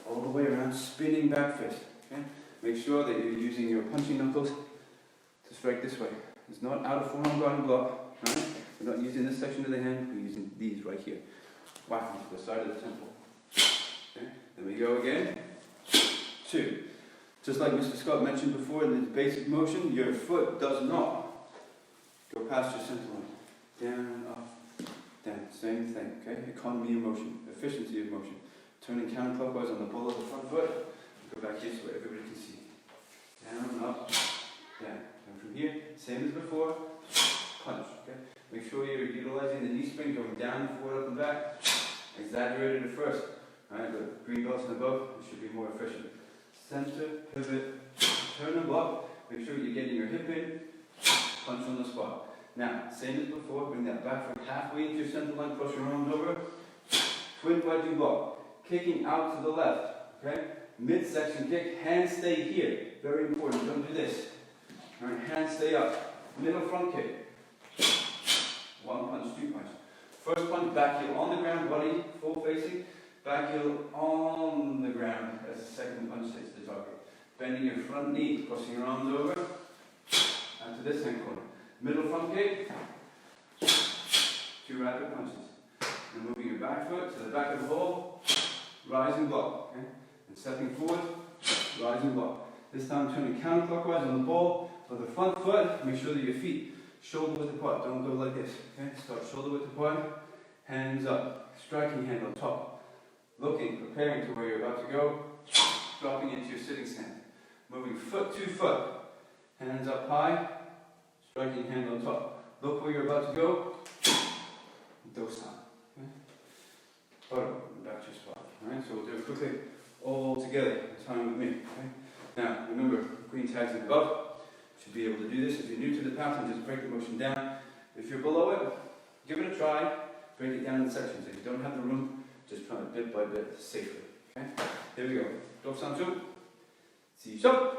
all the way around, spinning back fist. Okay? Make sure that you're using your punching knuckles to strike this way. It's not out of forearm guard and block. Right? We're not using this section of the hand, we're using these right here. Whacking to the side of the temple. Okay? Then we go again. 2. Just like Mr. Scott mentioned before in the basic motion, your foot does not go past your center line. Down, up, down. Same thing. Okay? Economy of motion. Efficiency of motion. Turning counterclockwise on the ball of the front foot. Go back here so everybody can see. Down, up, down. And from here, same as before, punch. Okay? Make sure you're utilizing the knee spring, going down, forward, up and back. Exaggerate it at first. Right? But green belts and above, it should be more efficient. Center, pivot, turn and block. Make sure you're getting your hip in. Punch on the spot. Now, same as before, bring that back foot halfway into your center line, cross your arms over. Twin wedging block. Kicking out to the left. Okay? Midsection kick, hands stay here. Very important, don't do this. Alright, hands stay up. Middle front kick. 1 punch, 2 punch. First punch, back heel on the ground, body full facing. Back heel on the ground as the second punch hits the target. Bending your front knee, crossing your arms over. And to this hand corner. Middle front kick. 2 rapid punches. And moving your back foot to the back of the hole. Rise and block. Okay? And stepping forward, rise and block. This time turning counterclockwise on the ball of the front foot. Make sure that your feet shoulder width apart. Don't go like this. Okay? Start shoulder width apart. Hands up. Striking hand on top. Looking, preparing to where you're about to go. Dropping into your sitting stance. Moving foot to foot. Hands up high. Striking hand on top. Look where you're about to go. Dosan. Okay? Photo. Back to your spot. Alright, so we'll do it quickly all together. Time with me. Okay? Now, remember, green tags and above. Should be able to do this. If you're new to the pattern, just break the motion down. If you're below it, give it a try. Break it down in sections. If you don't have the room, just try it bit by bit, safely. Okay? Here we go. Dosan 2. Sishou.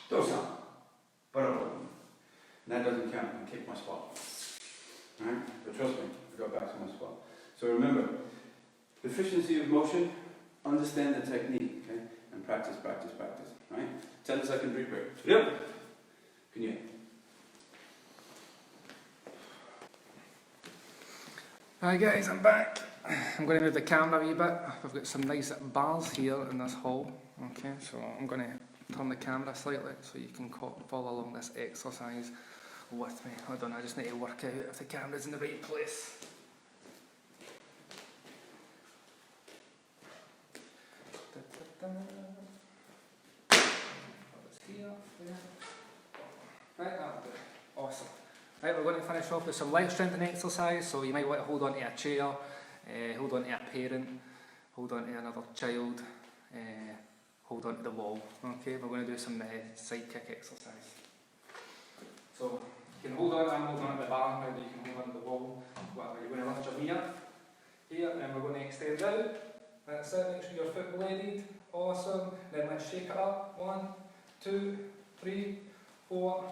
Dosan. That doesn't count. I kicked my spot. Alright? But trust me, I got back to my spot. So remember, efficiency of motion, understand the technique, okay? And practice, practice, practice. Right? 10-second break. Yep. Can you? Hi guys, I'm back. I'm going to move the camera a wee bit. We've got some nice bars here in this hall. Okay, so I'm going to turn the camera slightly so you can follow along this exercise with me. Hold on, I just need to work out if the camera's in the right place. Here, there. Right, that'll do. Awesome. Right, we're going to finish off with some leg strengthening exercise. So you might want to hold on to a chair, hold on to a parent, hold on to another child, hold on to the wall. Okay, we're going to do some side kick exercise. So you can hold on, I'm holding on to the bar, maybe you can hold on to the wall, whatever. You're going to lift your knee up here, and we're going to extend out. That's it, make sure your foot bladed. Awesome. Then let's shake it up. 1, 2, 3, 4,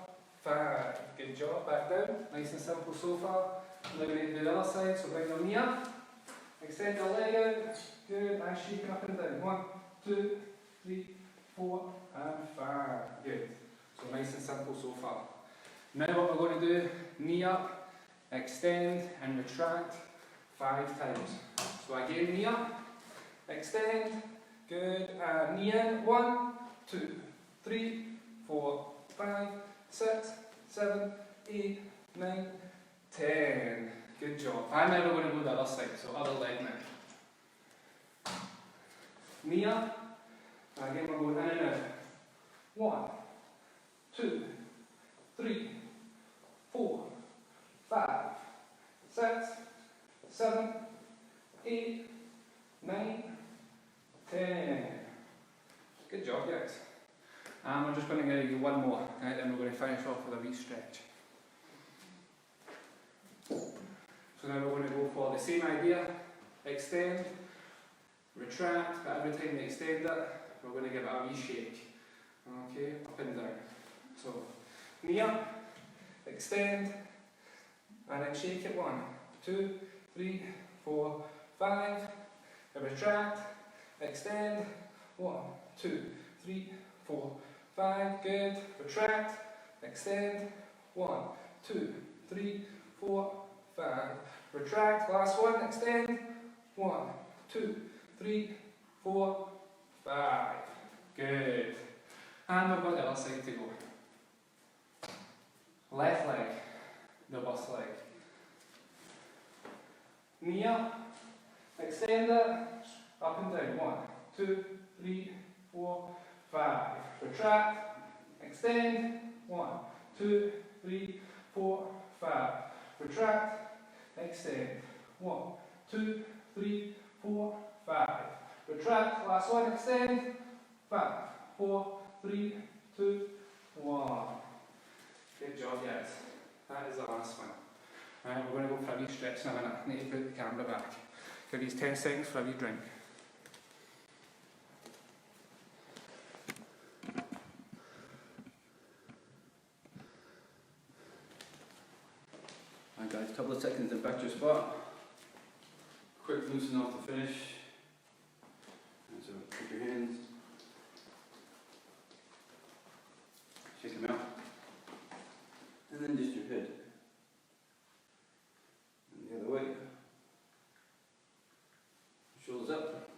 5. Good job. Back down. Nice and simple so far. Now we need to do the other side, so bring your knee up. Extend your leg out. Good. And shaking up and down. 1, 2, 3, 4, and 5. Good. So nice and simple so far. Now what we're going to do, knee up, extend and retract 5 times. So again, knee up, extend, good, knee in, 1, 2, 3, 4, 5, 6, 7, 8, 9, 10. Good job. And now we're going to go the other side, so other leg now. Knee up, and again we're going in and out. 1, 2, 3, 4, 5, 6, 7, 8, 9, 10. Good job, guys. And we're just going to give you one more, right, then we're going to finish off with a wee stretch. So now we're going to go for the same idea, extend, retract, but every time we extend it, we're going to give it a wee shake. Okay, up and down. So, knee up, extend, and then shake it. 1, 2, 3, 4, 5, and retract, extend, 1, 2, 3, 4, 5, good, retract, extend, 1, 2, 3, 4, 5, retract, last one, extend, 1, 2, 3, 4, 5, good. And we've got the other side to go. Left leg, the bus leg. Knee up, extend it, up and down. 1, 2, 3, 4, 5. Retract, extend. 1, 2, 3, 4, 5. Retract, extend. 1, 2, 3, 4, 5. Retract, last one, extend. 5, 4, 3, 2, 1. Good job, guys. That is the last one. Right, we're going to go for a wee stretch in a minute. I need to put the camera back. Give these 10 seconds for a wee drink. Alright guys, couple of seconds and back to your spot. Quick loosen off the finish. And so put your hands. Shake them out. And then just your head. And the other way. Shoulders up.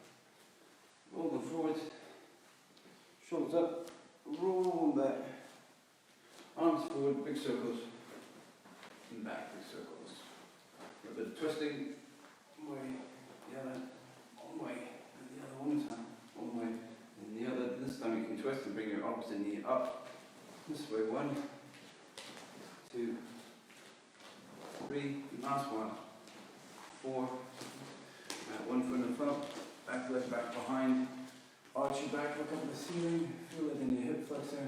Roll them forward. Shoulders up. Roll them back. Arms forward, big circles. And back, big circles. A little bit of twisting. One way, the other. One way, and the other one time. One way, and the other. This time you can twist and bring your opposite knee up. This way, 1, 2, 3, last one, 4, one foot in the front, back leg back behind, arch your back, look up at the ceiling, feel it in your hip flexor,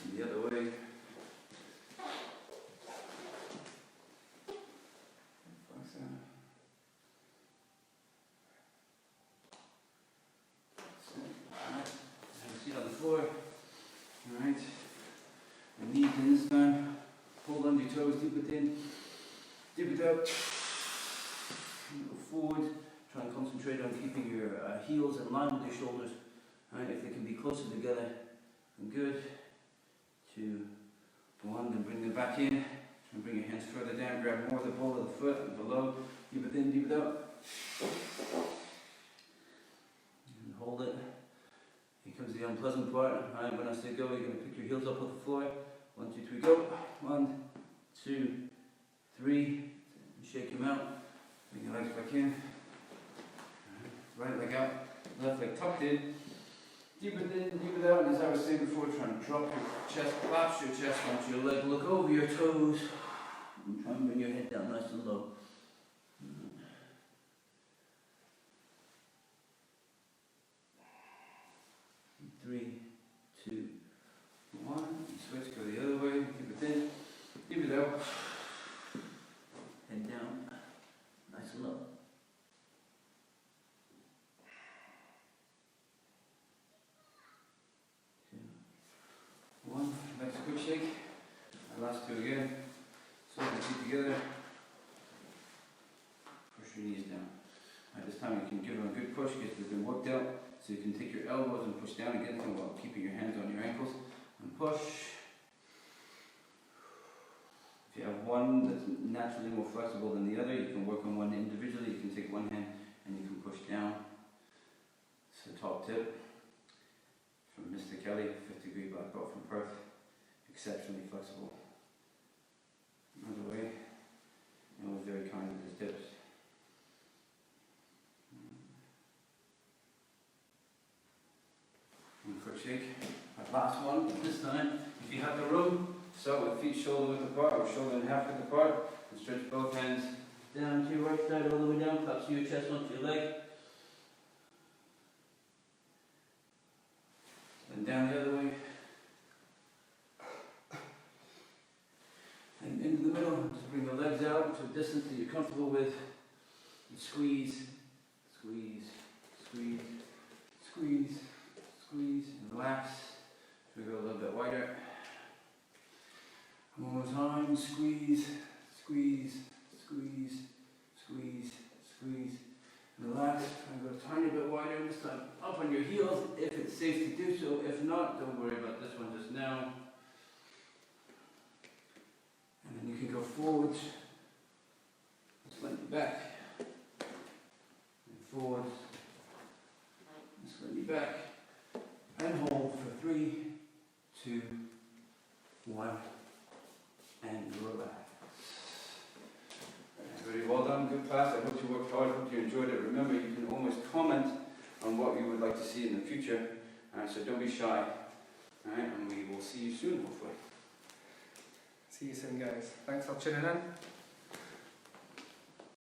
and the other way, flexor. Seat on the floor. Alright. And knee in this time. Hold on to your toes, dip it in. Dip it out. Go forward. Try and concentrate on keeping your heels in line with your shoulders. Alright, if they can be closer together, then good. 2, 1, then bring them back in. And bring your hands further down. Grab more of the ball of the foot and below. Dip it in, dip it out. And hold it. Here comes the the unpleasant part. Alright, when I say go, you're going to pick your heels up off the floor. 1, 2, 3, go. 1, 2, 3. Shake him out. Bring your legs back in. Right leg out. Left leg tucked in. Deep breath in, deep breath out. And as I was saying before, try and drop your chest, collapse your chest onto your leg. Look over your toes. And try and bring your head down nice and low. 3, 2, 1. Switch, go the other way. Deep breath in, deep breath out. Head down, nice and low. 2, 1. Next quick shake. And last 2 again. Swing the feet together. Push your knees down. At this time you can give them a good push, get them worked out. So you can take your elbows and push down against them while keeping your hands on your ankles. And push. If you have one that's naturally more flexible than the other, you can work on one individually. You can take one hand and you can push down. It's the top tip from Mr. Kelly, 5th degree black belt from Perth. Exceptionally flexible. Another way, he was very kind with his tips. One quick shake. That last one, this time, if you have the room, start with feet shoulder width apart or shoulder and half width apart, and stretch both hands down to your right side all the way down, collapse your chest onto your leg. And down the other way. And into the middle, just bring the legs out to a distance that you're comfortable with. And squeeze, squeeze, squeeze, squeeze, squeeze, and relax. So we go a little bit wider. One more time, squeeze, squeeze, squeeze, squeeze, squeeze. Relax, try and go a tiny bit wider, this time up on your heels if it's safe to do so. If not, don't worry about this one just now. And then you can go forwards, slightly back, and forwards, and slightly back, and hold for 3, 2, 1, and relax. Very well done, good class. I hope you worked hard, I hope you enjoyed it. Remember, you can always comment on what you would like to see in the future, so don't be shy. Alright, and we will see you soon, hopefully. See you soon, guys. Thanks for tuning in.